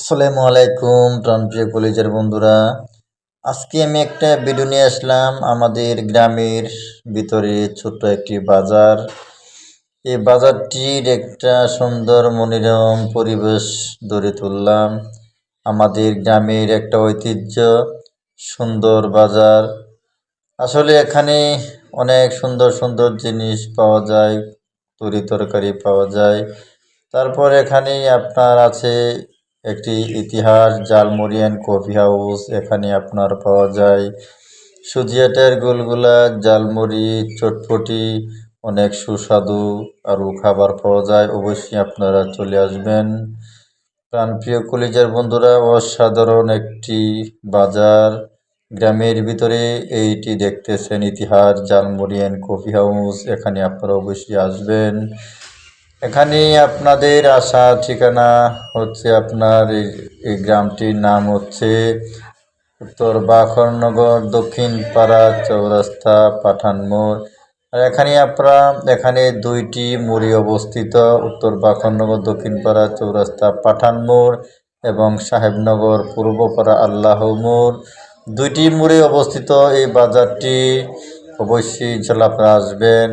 আসসালামু আলাইকুম প্রাণপ্রিয় কলেজের বন্ধুরা। আজকে আমি একটা ভিডিও নিয়ে আসলাম আমাদের গ্রামের ভিতরে ছোট্ট একটি বাজার। এই বাজারটির একটা সুন্দর মনোরম পরিবেশ গড়ে তুললাম। আমাদের গ্রামের একটা ঐতিহ্য সুন্দর বাজার। আসলে এখানে অনেক সুন্দর সুন্দর জিনিস পাওয়া যায়, তরি তরকারি পাওয়া যায়। তারপর এখানে আপনার আছে একটি ইতিহাস ঝালমুড়ি অ্যান্ড কফি হাউস। এখানে আপনার পাওয়া যায় সুজিয়াটের গোলগুলা, ঝালমুড়ি, চটপটি, অনেক সুস্বাদু আরও খাবার পাওয়া যায়। অবশ্যই আপনারা চলে আসবেন। প্রাণপ্রিয় কলিজার বন্ধুরা, অসাধারণ একটি বাজার। গ্রামের ভিতরে এইটি দেখতেছেন ইতিহাস ঝালমুড়ি অ্যান্ড কফি হাউস। এখানে আপনারা অবশ্যই আসবেন। এখানে আপনাদের আসার ঠিকানা হচ্ছে আপনার এই গ্রামটির নাম হচ্ছে উত্তর বাখরনগর, দক্ষিণ পাড়া চৌরাস্তা, পাঠান মোড়। আর এখানে দুইটি মুড়ি অবস্থিত, উত্তর বাখরনগর, দক্ষিণ পাড়া চৌরাস্তা, পাঠান মোড় এবং সাহেবনগর, পূর্বপাড়া আল্লাহ মোড়। দুইটি মোড়ে অবস্থিত এই বাজারটি। অবশ্যই ইনশাল্লাহ আপনারা আসবেন।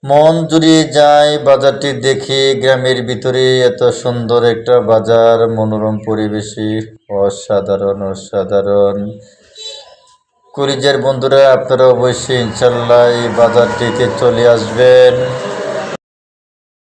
মন জুড়িয়ে যায় বাজারটি দেখে। গ্রামের ভিতরে এত সুন্দর একটা বাজার, মনোরম পরিবেশে, অসাধারণ অসাধারণ। কলিজার বন্ধুরা, আপনারা অবশ্যই ইনশাল্লাহ এই বাজারটিতে চলে আসবেন।